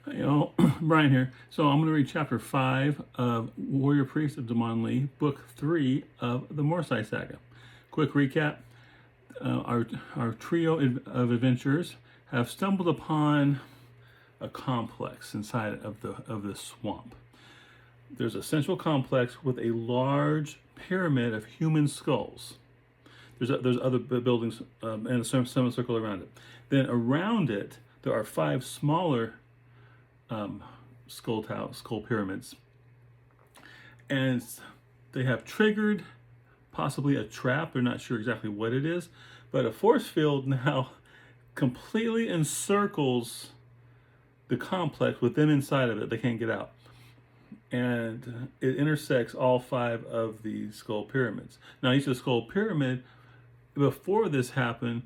Hey, all, Brian here. So I'm going to read chapter 5 of Warrior Priest of Dmon-li, book 3 of the Morcyth Saga. Quick recap. Our trio of adventurers have stumbled upon a complex inside of the swamp. There's a central complex with a large pyramid of human skulls. There's other buildings and a semicircle around it. Then around it, there are 5 smaller skull pyramids, and they have triggered possibly a trap. They're not sure exactly what it is, but a force field now completely encircles the complex with them inside of it. They can't get out, and it intersects all 5 of the skull pyramids. Now, each of the skull pyramid, before this happened,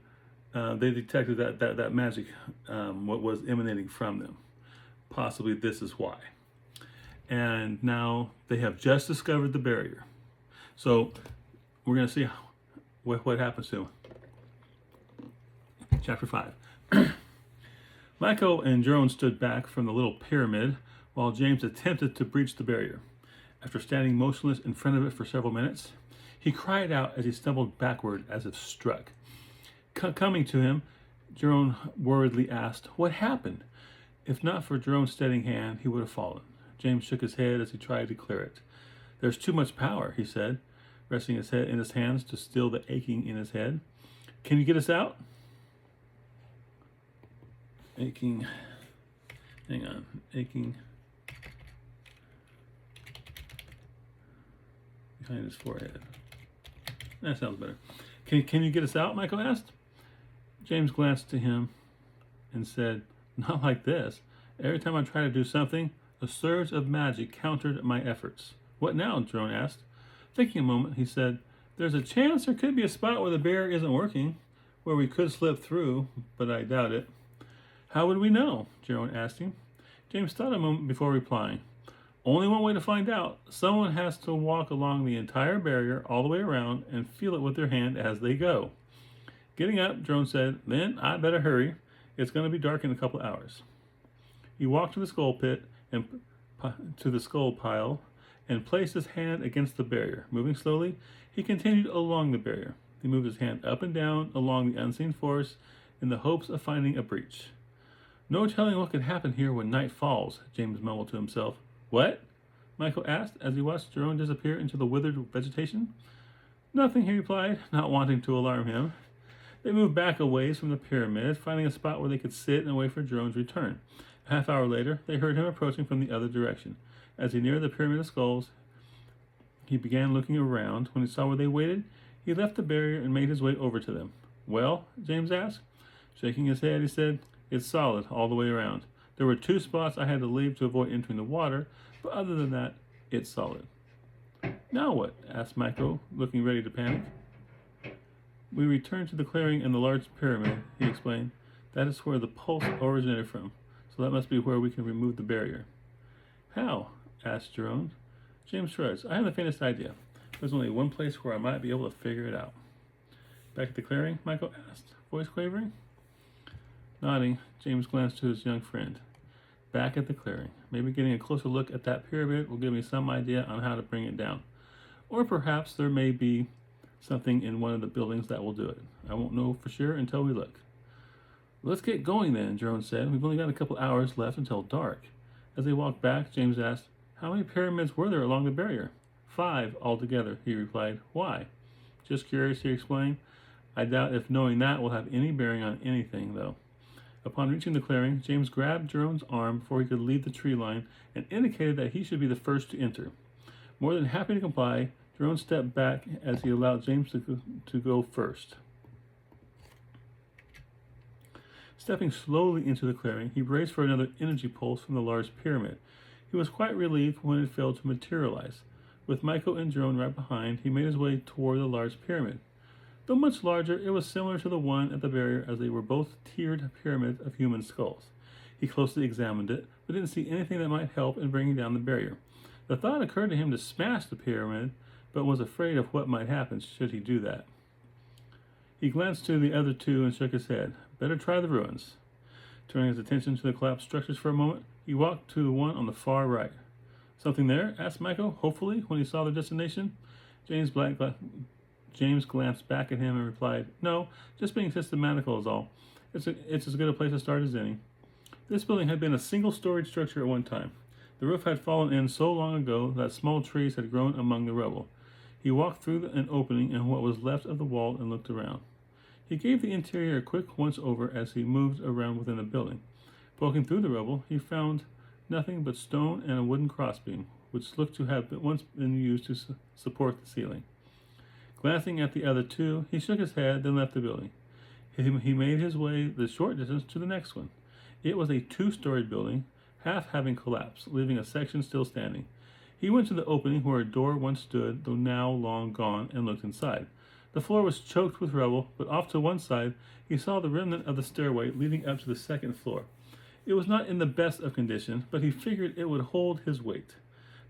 they detected that magic, what was emanating from them. Possibly this is why. And now they have just discovered the barrier. So we're going to see what happens to them. Chapter 5. Miko and Jiron stood back from the little pyramid while James attempted to breach the barrier. After standing motionless in front of it for several minutes, he cried out as he stumbled backward as if struck. Coming to him, Jiron worriedly asked, "What happened?" If not for Jiron's steadying hand, he would have fallen. James shook his head as he tried to clear it. "There's too much power," he said, resting his head in his hands to still the aching in his head. "Can you get us out?" Aching. Hang on. Aching. Behind his forehead. That sounds better. Can you get us out?" Miko asked. James glanced to him and said, "Not like this. Every time I try to do something, a surge of magic countered my efforts." "What now?" Jiron asked. Thinking a moment, he said, "There's a chance there could be a spot where the barrier isn't working, where we could slip through, but I doubt it." "How would we know?" Jiron asked him. James thought a moment before replying. "Only one way to find out. Someone has to walk along the entire barrier all the way around and feel it with their hand as they go." Getting up, Jiron said, "Then I'd better hurry. It's going to be dark in a couple hours." He walked to the skull pit and to the skull pile and placed his hand against the barrier. Moving slowly, he continued along the barrier. He moved his hand up and down along the unseen force in the hopes of finding a breach. "No telling what could happen here when night falls," James mumbled to himself. "What?" Miko asked as he watched Jiron disappear into the withered vegetation. "Nothing," he replied, not wanting to alarm him. They moved back a ways from the pyramid, finding a spot where they could sit and wait for Jiron's return. A half hour later, they heard him approaching from the other direction. As he neared the pyramid of skulls, he began looking around. When he saw where they waited, he left the barrier and made his way over to them. "Well?" James asked. Shaking his head, he said, "It's solid all the way around. There were 2 spots I had to leave to avoid entering the water, but other than that, it's solid." "Now what?" asked Miko, looking ready to panic. "We returned to the clearing in the large pyramid," he explained. "That is where the pulse originated from, so that must be where we can remove the barrier." "How?" asked Jiron. James shrugged. "I have the faintest idea. There's only one place where I might be able to figure it out." "Back at the clearing?" Miko asked, voice quavering. Nodding, James glanced to his young friend. "Back at the clearing. Maybe getting a closer look at that pyramid will give me some idea on how to bring it down. Or perhaps there may be something in one of the buildings that will do it. I won't know for sure until we look." "Let's get going then," Jiron said. "We've only got a couple hours left until dark." As they walked back, James asked, "How many pyramids were there along the barrier?" 5 altogether, he replied. "Why?" "Just curious," he explained. "I doubt if knowing that will have any bearing on anything, though." Upon reaching the clearing, James grabbed Jiron's arm before he could leave the tree line and indicated that he should be the first to enter. More than happy to comply, Jiron stepped back as he allowed James to go first. Stepping slowly into the clearing, he braced for another energy pulse from the large pyramid. He was quite relieved when it failed to materialize. With Miko and Jiron right behind, he made his way toward the large pyramid. Though much larger, it was similar to the one at the barrier, as they were both tiered pyramids of human skulls. He closely examined it, but didn't see anything that might help in bringing down the barrier. The thought occurred to him to smash the pyramid, but was afraid of what might happen should he do that. He glanced to the other 2 and shook his head. Better try the ruins. Turning his attention to the collapsed structures for a moment, he walked to the one on the far right. Something there? Asked Miko, hopefully, when he saw their destination. James glanced back at him and replied, no, just being systematical is all. It's as good a place to start as any. This building had been a single-storied structure at one time. The roof had fallen in so long ago that small trees had grown among the rubble. He walked through an opening in what was left of the wall and looked around. He gave the interior a quick once-over as he moved around within the building. Poking through the rubble, he found nothing but stone and a wooden crossbeam, which looked to have once been used to support the ceiling. Glancing at the other two, he shook his head, then left the building. He made his way the short distance to the next one. It was a two-storied building, half having collapsed, leaving a section still standing. He went to the opening where a door once stood, though now long gone, and looked inside. The floor was choked with rubble, but off to one side, he saw the remnant of the stairway leading up to the second floor. It was not in the best of condition, but he figured it would hold his weight.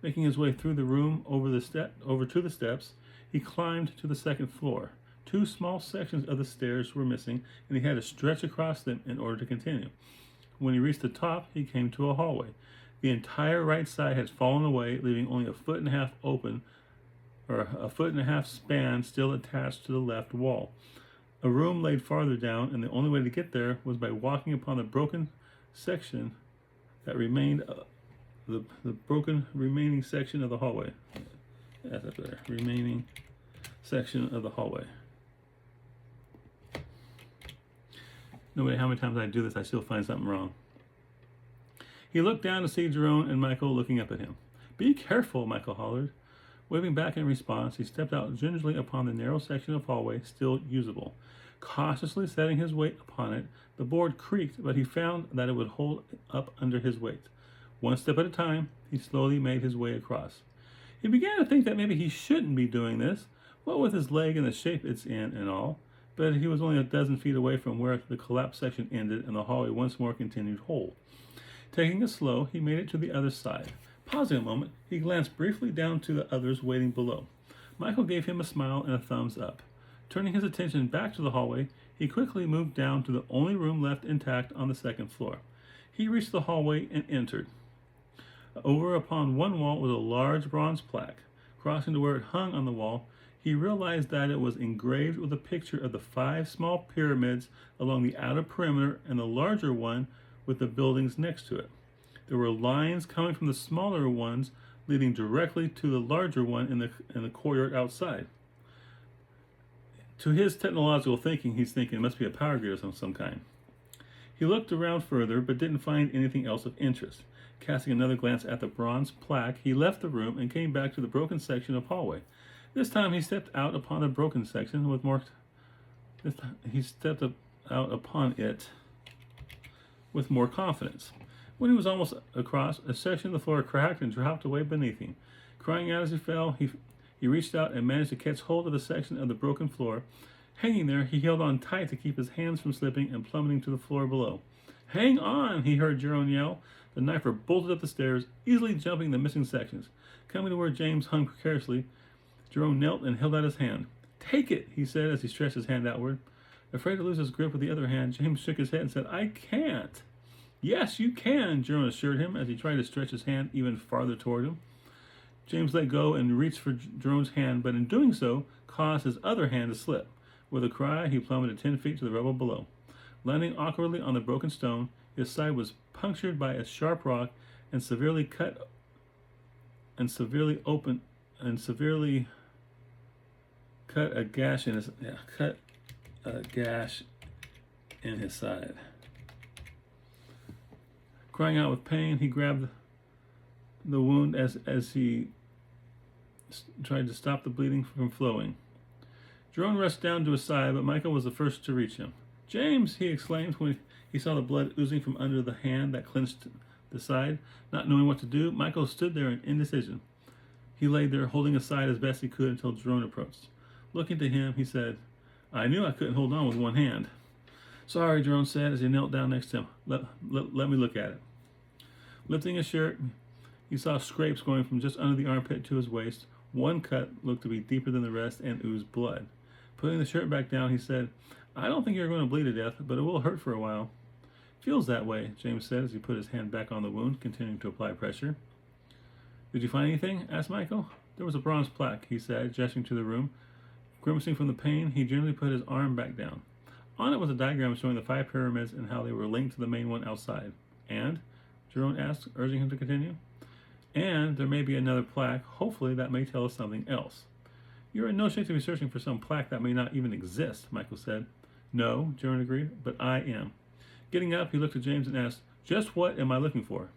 Making his way through the room over to the steps, he climbed to the second floor. Two small sections of the stairs were missing, and he had to stretch across them in order to continue. When he reached the top, he came to a hallway. The entire right side had fallen away, leaving only a 1.5 foot open, or a 1.5 foot span still attached to the left wall. A room laid farther down, and the only way to get there was by walking upon the broken section that remained, the broken remaining section of the hallway. That's up there. Remaining section of the hallway. No matter how many times I do this, I still find something wrong. He looked down to see Jiron and Miko looking up at him. Be careful, Miko hollered. Waving back in response, he stepped out gingerly upon the narrow section of hallway still usable. Cautiously setting his weight upon it, the board creaked, but he found that it would hold up under his weight. One step at a time, he slowly made his way across. He began to think that maybe he shouldn't be doing this, what with his leg and the shape it's in and all, but he was only a dozen feet away from where the collapsed section ended and the hallway once more continued whole. Taking it slow, he made it to the other side. Pausing a moment, he glanced briefly down to the others waiting below. Michael gave him a smile and a thumbs up. Turning his attention back to the hallway, he quickly moved down to the only room left intact on the second floor. He reached the hallway and entered. Over upon one wall was a large bronze plaque. Crossing to where it hung on the wall, he realized that it was engraved with a picture of the 5 small pyramids along the outer perimeter and the larger one with the buildings next to it. There were lines coming from the smaller ones leading directly to the larger one in the courtyard outside. To his technological thinking, he's thinking it must be a power grid of some kind. He looked around further, but didn't find anything else of interest. Casting another glance at the bronze plaque, he left the room and came back to the broken section of hallway. This time he stepped out upon the broken section with more. He stepped out upon it with more confidence. When he was almost across, a section of the floor cracked and dropped away beneath him. Crying out as he fell, he reached out and managed to catch hold of the section of the broken floor. Hanging there, he held on tight to keep his hands from slipping and plummeting to the floor below. Hang on, he heard Jiron yell. The knifer bolted up the stairs, easily jumping the missing sections. Coming to where James hung precariously, Jiron knelt and held out his hand. Take it, he said as he stretched his hand outward. Afraid to lose his grip with the other hand, James shook his head and said, I can't. Yes, you can, Jiron assured him as he tried to stretch his hand even farther toward him. James let go and reached for Jiron's hand, but in doing so, caused his other hand to slip. With a cry, he plummeted 10 feet to the rubble below. Landing awkwardly on the broken stone, his side was punctured by a sharp rock and severely cut a gash in his side. Crying out with pain, he grabbed the wound as he tried to stop the bleeding from flowing. Jiron rushed down to his side, but Michael was the first to reach him. James, he exclaimed when he saw the blood oozing from under the hand that clenched the side. Not knowing what to do, Michael stood there in indecision. He lay there, holding his side as best he could until Jiron approached. Looking to him, he said, I knew I couldn't hold on with one hand. Sorry, Jiron said as he knelt down next to him. Let me look at it. Lifting his shirt, he saw scrapes going from just under the armpit to his waist. One cut looked to be deeper than the rest and oozed blood. Putting the shirt back down, he said, I don't think you're going to bleed to death, but it will hurt for a while. Feels that way, James said as he put his hand back on the wound, continuing to apply pressure. Did you find anything? Asked Michael. There was a bronze plaque, he said, gesturing to the room. Grimacing from the pain, he gingerly put his arm back down. On it was a diagram showing the 5 pyramids and how they were linked to the main one outside. And? Jiron asked, urging him to continue. And there may be another plaque. Hopefully that may tell us something else. You're in no shape to be searching for some plaque that may not even exist, Michael said. No, Jiron agreed, but I am. Getting up, he looked at James and asked, just what am I looking for?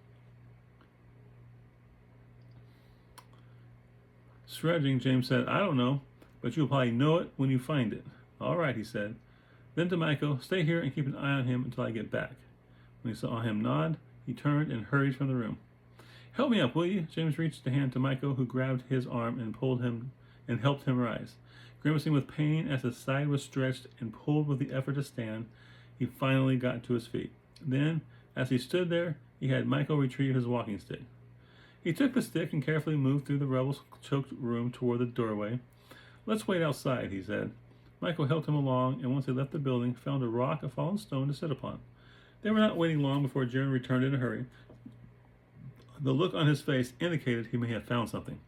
Stretching, James said, I don't know, but you'll probably know it when you find it. All right, he said. Then to Michael, stay here and keep an eye on him until I get back. When he saw him nod, he turned and hurried from the room. Help me up, will you? James reached a hand to Michael, who grabbed his arm and pulled him and helped him rise. Grimacing with pain as his side was stretched and pulled with the effort to stand, he finally got to his feet. Then, as he stood there, he had Michael retrieve his walking stick. He took the stick and carefully moved through the rebel-choked room toward the doorway. Let's wait outside, he said. Michael helped him along, and once they left the building, found a rock, a fallen stone to sit upon. They were not waiting long before Jiron returned in a hurry. The look on his face indicated he may have found something.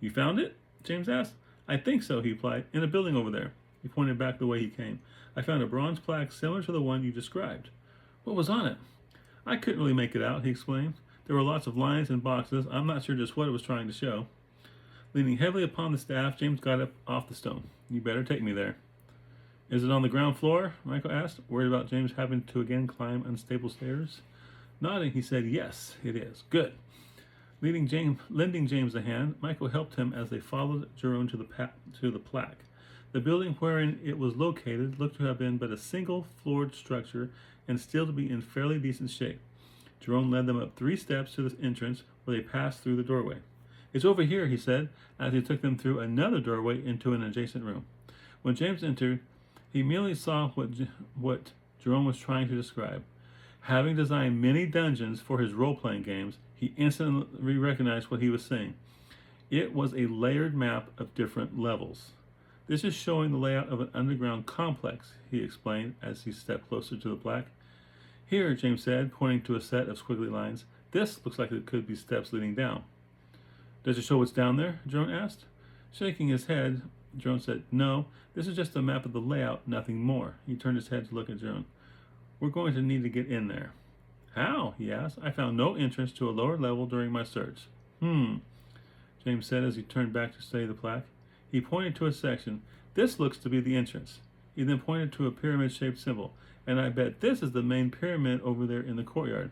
You found it? James asked. I think so, he replied. In a building over there. He pointed back the way he came. I found a bronze plaque similar to the one you described. What was on it? I couldn't really make it out, he explained. There were lots of lines and boxes. I'm not sure just what it was trying to show. Leaning heavily upon the staff, James got up off the stone. You better take me there. Is it on the ground floor? Michael asked, worried about James having to again climb unstable stairs. Nodding, he said, yes, it is. Good. Lending James a hand, Michael helped him as they followed Jiron to the plaque. The building wherein it was located looked to have been but a single-floored structure and still to be in fairly decent shape. Jiron led them up 3 steps to the entrance where they passed through the doorway. It's over here, he said, as he took them through another doorway into an adjacent room. When James entered, he immediately saw what Jiron was trying to describe. Having designed many dungeons for his role-playing games, he instantly recognized what he was saying. It was a layered map of different levels. This is showing the layout of an underground complex, he explained as he stepped closer to the plaque. Here, James said, pointing to a set of squiggly lines, this looks like it could be steps leading down. Does it show what's down there? Jiron asked. Shaking his head, Jiron said, no, this is just a map of the layout, nothing more. He turned his head to look at Jiron. We're going to need to get in there. How? He asked. I found no entrance to a lower level during my search. James said as he turned back to study the plaque. He pointed to a section. This looks to be the entrance. He then pointed to a pyramid-shaped symbol. And I bet this is the main pyramid over there in the courtyard.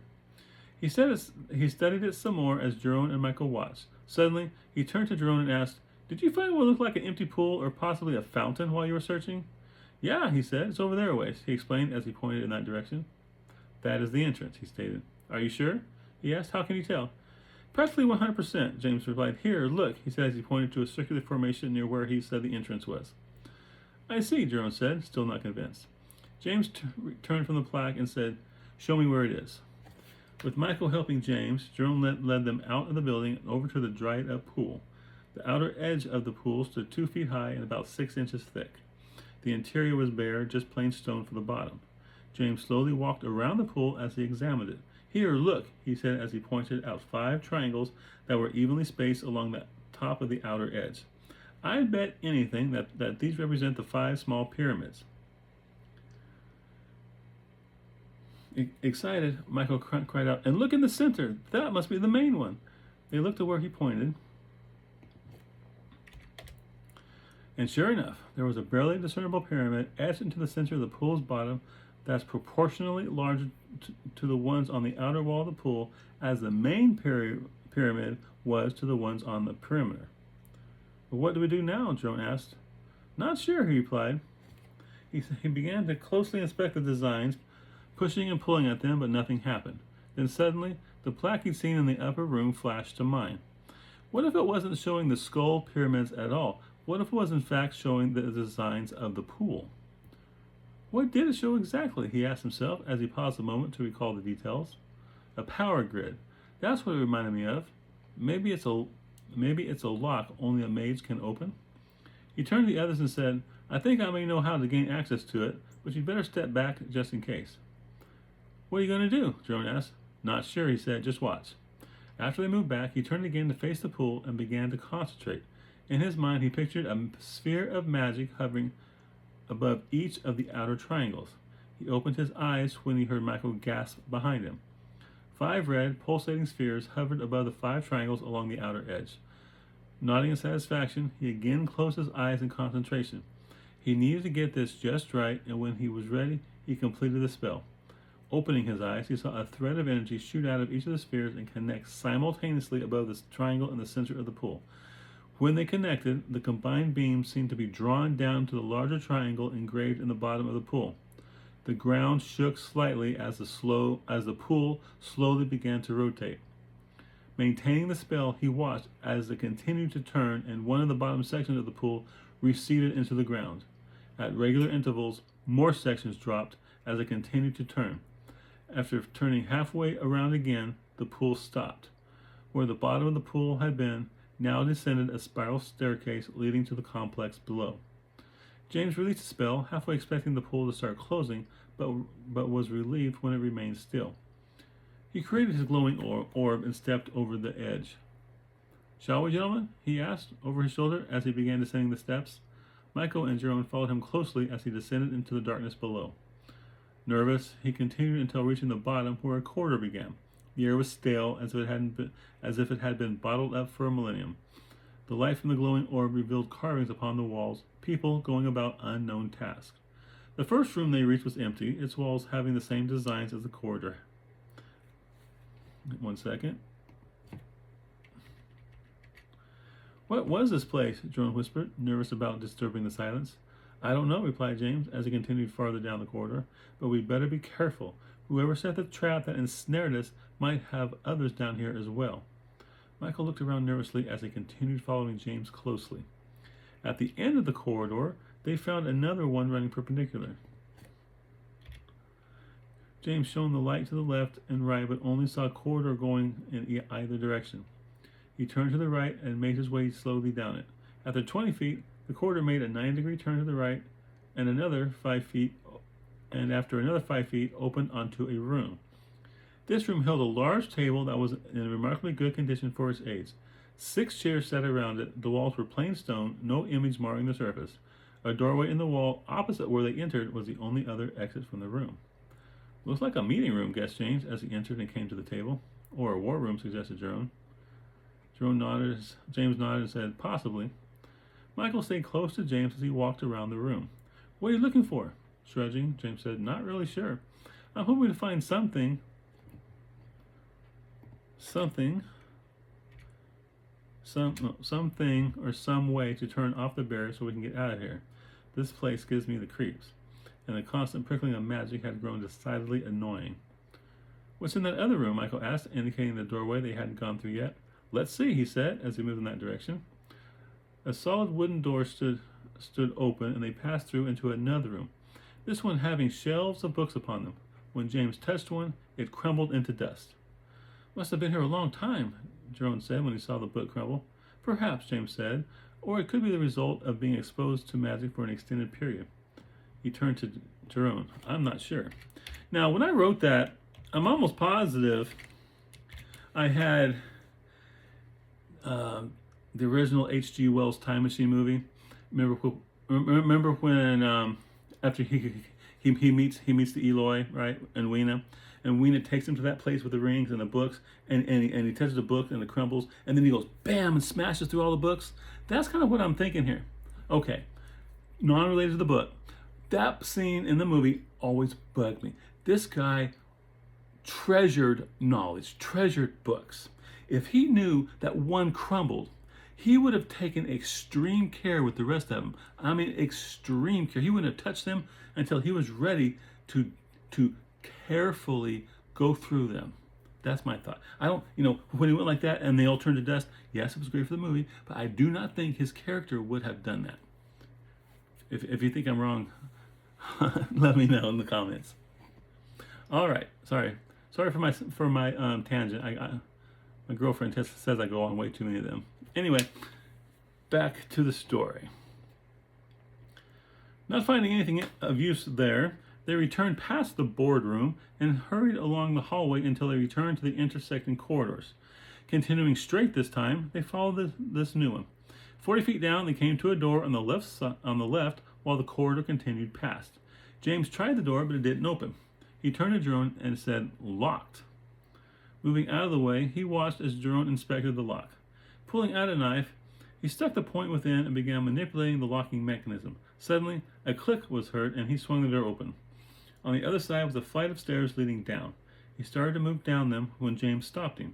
He studied it some more as Jiron and Michael watched. Suddenly, he turned to Jiron and asked, did you find what looked like an empty pool or possibly a fountain while you were searching? Yeah, he said. It's over there a ways, he explained as he pointed in that direction. That is the entrance, he stated. Are you sure? He asked. How can you tell? Practically 100%, James replied. Here, look, he said as he pointed to a circular formation near where he said the entrance was. I see, Jiron said, still not convinced. James turned from the plaque and said, show me where it is. With Michael helping James, Jiron led them out of the building and over to the dried-up pool. The outer edge of the pool stood 2 feet high and about 6 inches thick. The interior was bare, just plain stone for the bottom. James slowly walked around the pool as he examined it. Here, look, he said as he pointed out 5 triangles that were evenly spaced along the top of the outer edge. I bet anything that these represent the 5 small pyramids. Excited, Michael cried out, and look in the center. That must be the main one. They looked to where he pointed. And sure enough, there was a barely discernible pyramid etched into the center of the pool's bottom that's proportionally larger to the ones on the outer wall of the pool as the main pyramid was to the ones on the perimeter. Well, what do we do now? Jiron asked. Not sure, he replied. He began to closely inspect the designs, pushing and pulling at them, but nothing happened. Then suddenly, the plaque he'd seen in the upper room flashed to mind. What if it wasn't showing the skull pyramids at all? What if it was in fact showing the designs of the pool? What did it show exactly? He asked himself as he paused a moment to recall the details. A power grid. That's what it reminded me of. Maybe it's a lock only a mage can open. He turned to the others and said, I think I may know how to gain access to it, but you'd better step back just in case. What are you going to do? Jiron asked. Not sure, he said. Just watch. After they moved back, he turned again to face the pool and began to concentrate. In his mind, he pictured a sphere of magic hovering above each of the outer triangles. He opened his eyes when he heard Miko gasp behind him. 5 red, pulsating spheres hovered above the 5 triangles along the outer edge. Nodding in satisfaction, he again closed his eyes in concentration. He needed to get this just right, and when he was ready, he completed the spell. Opening his eyes, he saw a thread of energy shoot out of each of the spheres and connect simultaneously above the triangle in the center of the pool. When they connected, the combined beams seemed to be drawn down to the larger triangle engraved in the bottom of the pool. The ground shook slightly as the pool slowly began to rotate. Maintaining the spell, he watched as it continued to turn and one of the bottom sections of the pool receded into the ground. At regular intervals, more sections dropped as it continued to turn. After turning halfway around again, the pool stopped. Where the bottom of the pool had been, now descended a spiral staircase leading to the complex below. James released the spell, halfway expecting the pool to start closing, but was relieved when it remained still. He created his glowing orb and stepped over the edge. Shall we, gentlemen? He asked over his shoulder as he began descending the steps. Miko and Jiron followed him closely as he descended into the darkness below. Nervous, he continued until reaching the bottom where a corridor began. The air was stale, as if it had been bottled up for a millennium. The light from the glowing orb revealed carvings upon the walls, people going about unknown tasks. The first room they reached was empty, its walls having the same designs as the corridor. 1 second. What was this place? Jiron whispered, nervous about disturbing the silence. I don't know, replied James as he continued farther down the corridor, but we'd better be careful. Whoever set the trap that ensnared us might have others down here as well. Michael looked around nervously as he continued following James closely. At the end of the corridor, they found another one running perpendicular. James shone the light to the left and right, but only saw a corridor going in either direction. He turned to the right and made his way slowly down it. After 20 feet, the corridor made a 90-degree turn to the right, and after another 5 feet, opened onto a room. This room held a large table that was in remarkably good condition for its age. 6 chairs sat around it. The walls were plain stone, no image marring the surface. A doorway in the wall opposite where they entered was the only other exit from the room. Looks like a meeting room, guessed James as he entered and came to the table. Or a war room, suggested Jiron. James nodded and said, possibly. Michael stayed close to James as he walked around the room. What are you looking for? Shrugging, James said, not really sure. I'm hoping to find something or some way to turn off the barrier so we can get out of here. This place gives me the creeps, and the constant prickling of magic had grown decidedly annoying. What's in that other room? Michael asked, indicating the doorway they hadn't gone through yet. Let's see, he said, as he moved in that direction. A solid wooden door stood open, and they passed through into another room, this one having shelves of books upon them. When James touched one, it crumbled into dust. Must have been here a long time, Jiron said when he saw the book crumble. Perhaps, James said, or it could be the result of being exposed to magic for an extended period. He turned to Jiron. I'm not sure. Now, when I wrote that, I'm almost positive I had the original H.G. Wells Time Machine movie. Remember when after he meets the Eloi, right, and Weena takes him to that place with the rings and the books, and he touches the book and it crumbles, and then he goes bam and smashes through all the books. That's kind of what I'm thinking here. Okay, non-related to the book. That scene in the movie always bugged me. This guy treasured knowledge, treasured books. If he knew that one crumbled, he would have taken extreme care with the rest of them. I mean, extreme care. He wouldn't have touched them until he was ready to carefully go through them. That's my thought. I don't, when he went like that and they all turned to dust, yes, it was great for the movie, but I do not think his character would have done that. If you think I'm wrong, let me know in the comments. All right, sorry for my tangent. My girlfriend says I go on way too many of them. Anyway, back to the story. Not finding anything of use there, They returned past the boardroom and hurried along the hallway until they returned to the intersecting corridors. Continuing straight this time, they followed this new one. 40 feet down, they came to a door on the left while the corridor continued past. James tried the door, but it didn't open. He turned to Jiron and said, "Locked." Moving out of the way, he watched as Jiron inspected the lock. Pulling out a knife, he stuck the point within and began manipulating the locking mechanism. Suddenly, a click was heard and he swung the door open. On the other side was a flight of stairs leading down. He started to move down them when James stopped him.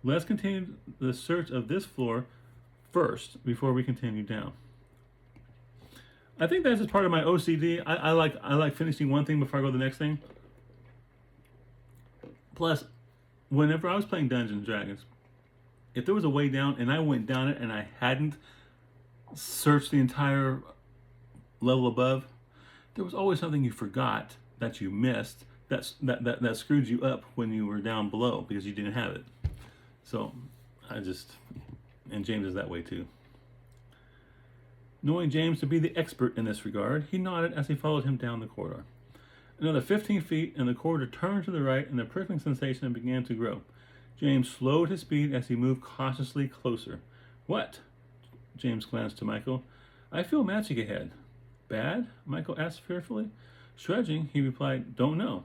Let's continue the search of this floor first before we continue down. I think that's just part of my OCD. I like finishing one thing before I go to the next thing. Plus, whenever I was playing Dungeons & Dragons, if there was a way down and I went down it and I hadn't searched the entire level above, there was always something you forgot that you missed that screwed you up when you were down below because you didn't have it. So, and James is that way too. Knowing James to be the expert in this regard, he nodded as he followed him down the corridor. Another 15 feet, and the corridor turned to the right, and the prickling sensation began to grow. James slowed his speed as he moved cautiously closer. "What?" James glanced to Miko. "I feel magic ahead." "Bad?" Miko asked fearfully. Shrugging, he replied, "Don't know."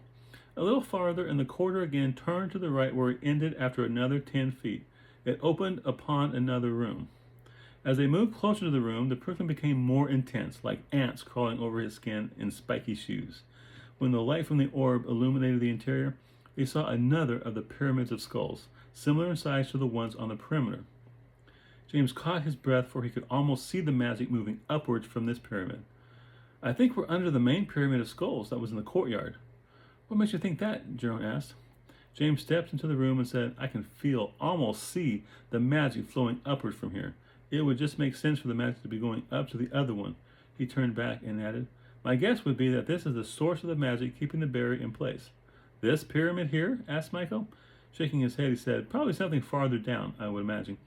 A little farther, and the corridor again turned to the right where it ended after another 10 feet. It opened upon another room. As they moved closer to the room, the prickling became more intense, like ants crawling over his skin in spiky shoes. When the light from the orb illuminated the interior, they saw another of the pyramids of skulls, similar in size to the ones on the perimeter. James caught his breath, for he could almost see the magic moving upwards from this pyramid. "I think we're under the main pyramid of skulls that was in the courtyard." "What makes you think that?" Jiron asked. James stepped into the room and said, "I can feel, almost see, the magic flowing upwards from here. It would just make sense for the magic to be going up to the other one." He turned back and added, "My guess would be that this is the source of the magic keeping the barrier in place." "This pyramid here?" asked Miko. Shaking his head, he said, "Probably something farther down, I would imagine.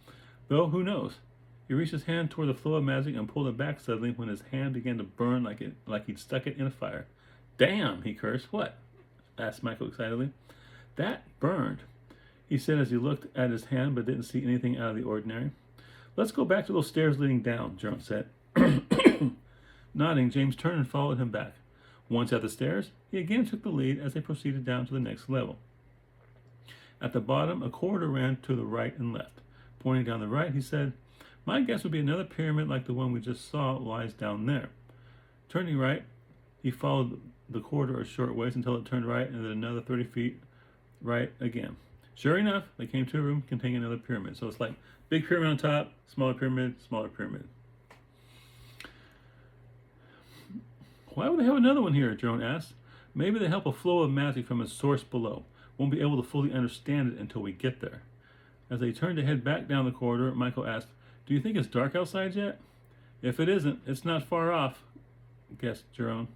Though, who knows?" He reached his hand toward the flow of magic and pulled it back suddenly when his hand began to burn like he'd stuck it in a fire. "Damn!" he cursed. "What?" asked Miko excitedly. "That burned," he said as he looked at his hand but didn't see anything out of the ordinary. "Let's go back to those stairs leading down," Jiron said. Nodding, James turned and followed him back. Once at the stairs, he again took the lead as they proceeded down to the next level. At the bottom, a corridor ran to the right and left. Pointing down the right, he said, "My guess would be another pyramid like the one we just saw lies down there." Turning right, he followed the corridor a short ways until it turned right and then another 30 feet right again. Sure enough, they came to a room containing another pyramid. So it's like big pyramid on top, smaller pyramid, smaller pyramid. "Why would they have another one here?" Jiron asked. "Maybe they help a flow of magic from a source below. Won't be able to fully understand it until we get there." As they turned to head back down the corridor, Miko asked, "Do you think it's dark outside yet?" "If it isn't, it's not far off," guessed Jiron.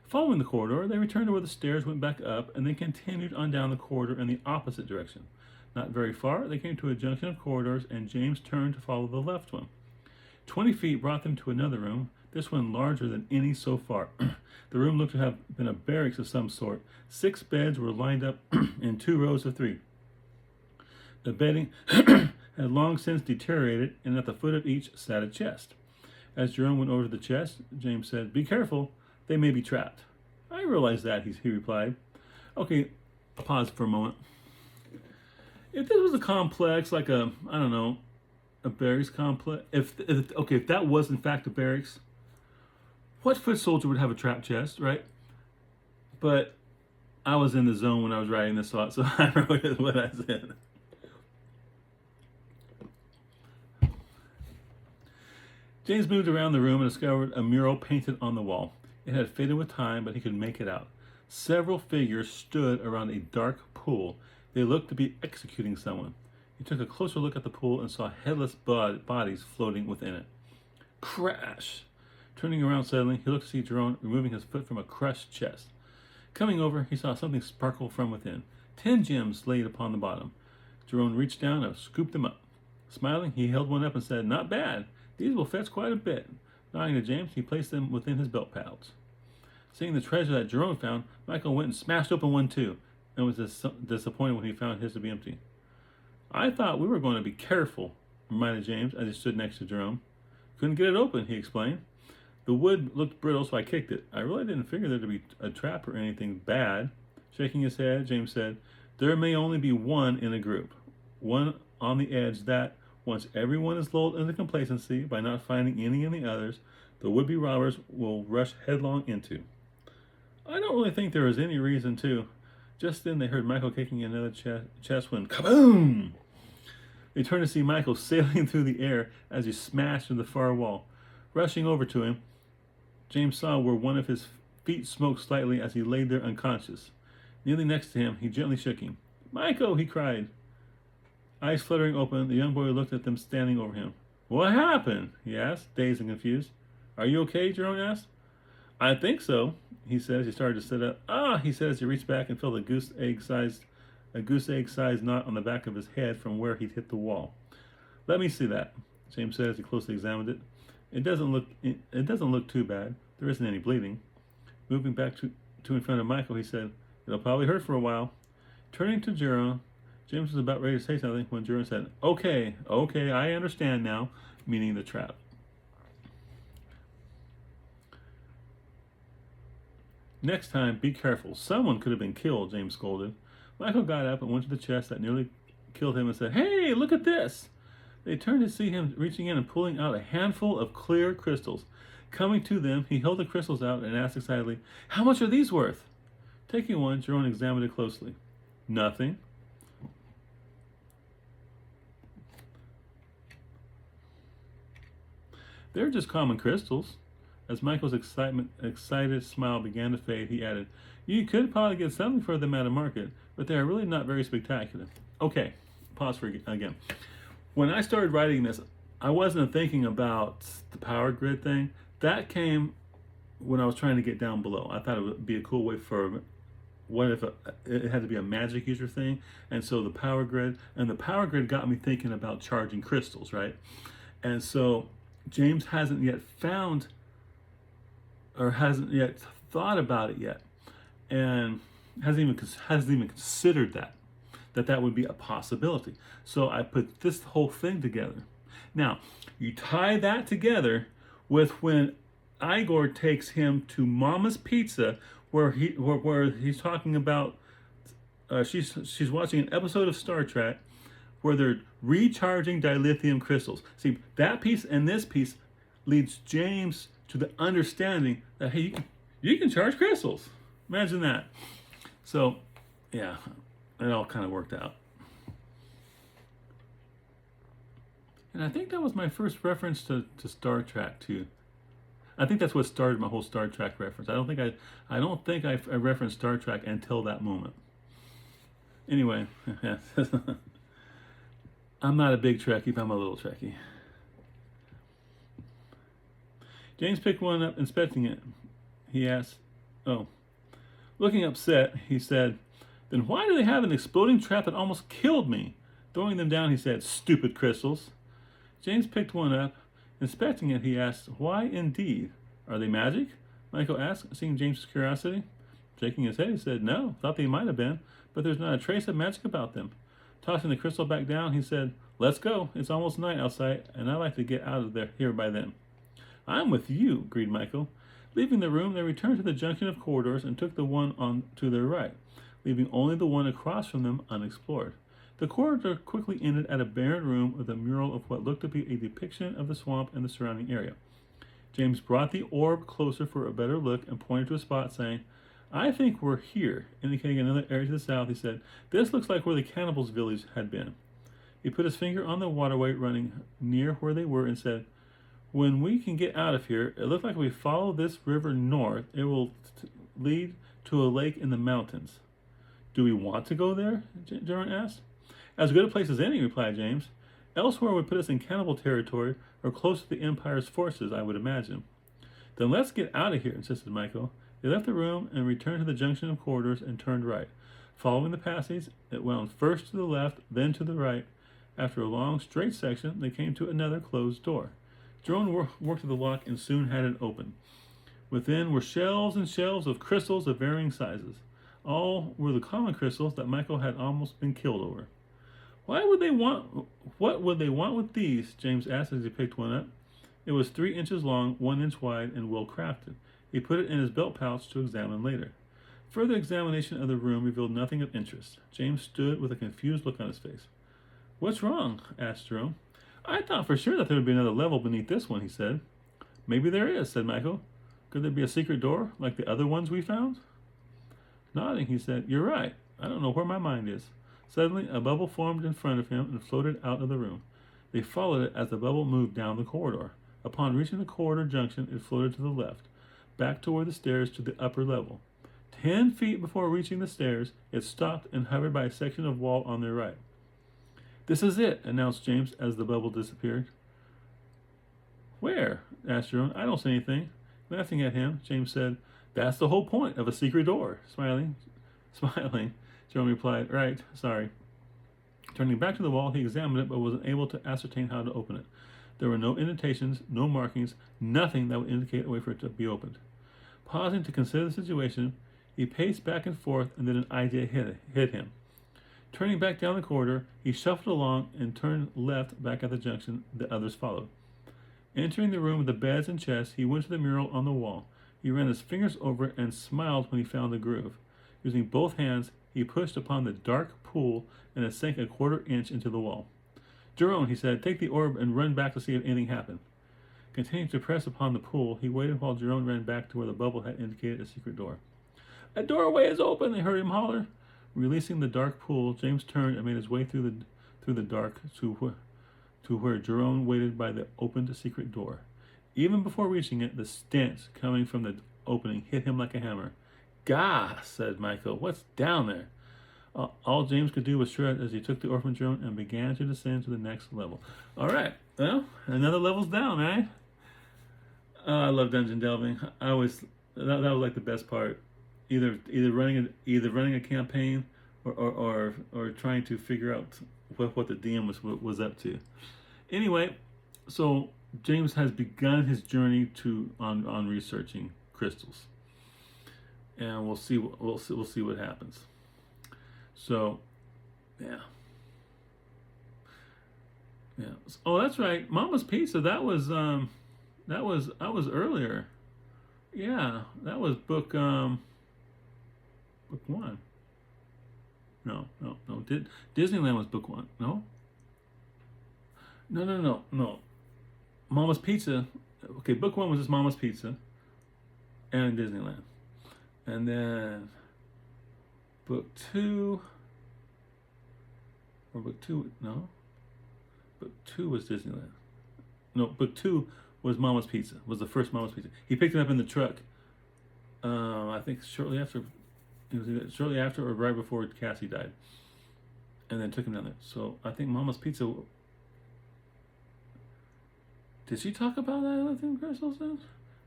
Following the corridor, they returned to where the stairs went back up and then continued on down the corridor in the opposite direction. Not very far, they came to a junction of corridors, and James turned to follow the left one. 20 feet brought them to another room, this one larger than any so far. The room looked to have been a barracks of some sort. 6 beds were lined up in 2 rows of 3. The bedding had long since deteriorated, and at the foot of each sat a chest. As Jiron went over to the chest, James said, "Be careful, they may be trapped." "I realize that," he replied. Okay, pause for a moment. If this was a complex, like a barracks complex, if that was in fact a barracks, what foot soldier would have a trap chest, right? But I was in the zone when I was writing this thought, so I wrote what I said. James moved around the room and discovered a mural painted on the wall. It had faded with time, but he could make it out. Several figures stood around a dark pool. They looked to be executing someone. He took a closer look at the pool and saw headless bodies floating within it. Crash! Turning around suddenly, he looked to see Jiron removing his foot from a crushed chest. Coming over, he saw something sparkle from within. 10 gems laid upon the bottom. Jiron reached down and scooped them up. Smiling, he held one up and said, "Not bad. These will fetch quite a bit." Nodding to James, he placed them within his belt pouch. Seeing the treasure that Jiron found, Michael went and smashed open one too, and was disappointed when he found his to be empty. I thought we were going to be careful, reminded James as he stood next to Jiron. Couldn't get it open, he explained. The wood looked brittle, so I kicked it. I really didn't figure there to be a trap or anything bad. Shaking his head, James said, there may only be one in a group. One on the edge that, once everyone is lulled into complacency by not finding any in the others, the would-be robbers will rush headlong into. I don't really think there was any reason to. Just then they heard Michael kicking another chest when kaboom! They turned to see Michael sailing through the air as he smashed into the far wall. Rushing over to him, James saw where one of his feet smoked slightly as he laid there unconscious. Kneeling next to him, he gently shook him. Michael, he cried. Eyes fluttering open, the young boy looked at them standing over him. What happened? He asked, dazed and confused. Are you okay? Jiron asked. I think so, he said as he started to sit up. Ah, he said as he reached back and felt a goose egg sized knot on the back of his head from where he'd hit the wall. Let me see that, James said as he closely examined it. It doesn't look too bad. There isn't any bleeding. Moving back to in front of Michael, he said, it'll probably hurt for a while. Turning to Jiron, James was about ready to say something when Jiron said, Okay, I understand now, meaning the trap. Next time, be careful. Someone could have been killed, James scolded. Michael got up and went to the chest that nearly killed him and said, Hey, look at this! They turned to see him reaching in and pulling out a handful of clear crystals. Coming to them, he held the crystals out and asked excitedly, How much are these worth? Taking one, Jiron examined it closely. Nothing. They're just common crystals. As Michael's excited smile began to fade, he added, You could probably get something for them at a market, but they are really not very spectacular. Okay, pause for again. When I started writing this, I wasn't thinking about the power grid thing. That came when I was trying to get down below. I thought it would be a cool way for, what if it had to be a magic user thing, and so the power grid got me thinking about charging crystals, right? And so James hasn't yet found, or hasn't yet thought about it yet, and hasn't even considered that would be a possibility. So I put this whole thing together. Now, you tie that together with when Igor takes him to Mama's Pizza, where he's talking about she's watching an episode of Star Trek where they're recharging dilithium crystals. See, that piece and this piece leads James to the understanding that, hey, you can charge crystals. Imagine that. So, yeah, it all kind of worked out. And I think that was my first reference to Star Trek too. I think that's what started my whole Star Trek reference. I don't think I referenced Star Trek until that moment. Anyway, I'm not a big Trekkie, but I'm a little Trekkie. James picked one up, inspecting it. He asked, looking upset, he said, Then why do they have an exploding trap that almost killed me? Throwing them down, he said, Stupid crystals. James picked one up. Inspecting it, he asked, Why indeed? Are they magic? Michael asked, seeing James's curiosity. Shaking his head, he said, No, thought they might have been, but there's not a trace of magic about them. Tossing the crystal back down, he said, Let's go. It's almost night outside, and I'd like to get out of here by then. I'm with you, agreed Michael. Leaving the room, they returned to the junction of corridors and took the one on to their right, leaving only the one across from them unexplored. The corridor quickly ended at a barren room with a mural of what looked to be a depiction of the swamp and the surrounding area. James brought the orb closer for a better look and pointed to a spot, saying, I think we're here, indicating another area to the south. He said, This looks like where the cannibals' village had been. He put his finger on the waterway running near where they were and said, When we can get out of here, it looks like if we follow this river north, it will lead to a lake in the mountains. Do we want to go there? Jiron asked. As good a place as any, replied James. Elsewhere would put us in cannibal territory or close to the Empire's forces, I would imagine. Then let's get out of here, insisted Michael. They left the room and returned to the junction of corridors and turned right. Following the passage, it wound first to the left, then to the right. After a long, straight section, they came to another closed door. Jiron worked at the lock and soon had it open. Within were shelves and shelves of crystals of varying sizes. All were the common crystals that Michael had almost been killed over. What would they want with these? James asked as he picked one up. It was 3 inches long, 1 inch wide, and well crafted. He put it in his belt pouch to examine later. Further examination of the room revealed nothing of interest. James stood with a confused look on his face. What's wrong? Asked Jerome. I thought for sure that there would be another level beneath this one, he said. Maybe there is, said Michael. Could there be a secret door, like the other ones we found? Nodding, he said, You're right. I don't know where my mind is. Suddenly, a bubble formed in front of him and floated out of the room. They followed it as the bubble moved down the corridor. Upon reaching the corridor junction, it floated to the left, back toward the stairs to the upper level. 10 feet before reaching the stairs, it stopped and hovered by a section of wall on their right. This is it, announced James as the bubble disappeared. Where? Asked Jerome. I don't see anything. Laughing at him, James said, That's the whole point of a secret door. Smiling, Jerome replied, Right, sorry. Turning back to the wall, he examined it but wasn't able to ascertain how to open it. There were no indentations, no markings, nothing that would indicate a way for it to be opened. Pausing to consider the situation, he paced back and forth, and then an idea hit him. Turning back down the corridor, he shuffled along and turned left back at the junction. The others followed. Entering the room with the beds and chests, he went to the mural on the wall. He ran his fingers over it and smiled when he found the groove. Using both hands, he pushed upon the dark pool, and it sank a 1/4 inch into the wall. Jerome, he said, take the orb and run back to see if anything happened. Continuing to press upon the pool, he waited while Jerome ran back to where the bubble had indicated a secret door. A doorway is open, they heard him holler. Releasing the dark pool, James turned and made his way through the dark to where Jerome waited by the opened secret door. Even before reaching it, the stench coming from the opening hit him like a hammer. Gah, said Michael, what's down there? All James could do was shrug as he took the orphan drone and began to descend to the next level. All right, well, another level's down, right? I love dungeon delving. I always that was like the best part. Either running a campaign or trying to figure out what the DM was up to. Anyway, so James has begun his journey on researching crystals, and we'll see what happens. So, yeah. Oh, that's right. Mama's Pizza. That was earlier. Yeah, that was book 1. No. Disneyland was book 1. No. Mama's Pizza. Okay, book 1 was just Mama's Pizza and Disneyland, and then book 2. Or book 2, no. Book 2 was Disneyland. No, book 2 was Mama's Pizza. Was the first Mama's Pizza. He picked it up in the truck. I think shortly after. It was either shortly after or right before Cassie died, and then took him down there. So I think Mama's Pizza. Did she talk about that other thing, crystals? Then,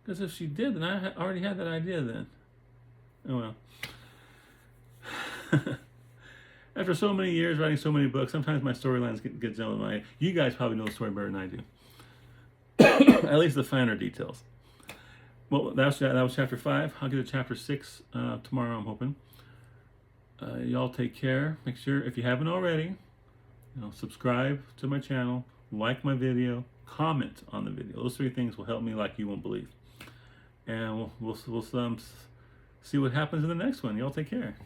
because if she did, then I already had that idea. Then, oh well. After so many years writing so many books, sometimes my storylines get jumbled. You guys probably know the story better than I do. At least the finer details. Well, that was chapter 5. I'll get to chapter 6 tomorrow, I'm hoping. Y'all take care. Make sure, if you haven't already, subscribe to my channel, like my video, comment on the video. Those 3 things will help me like you won't believe. And we'll see what happens in the next one. Y'all take care.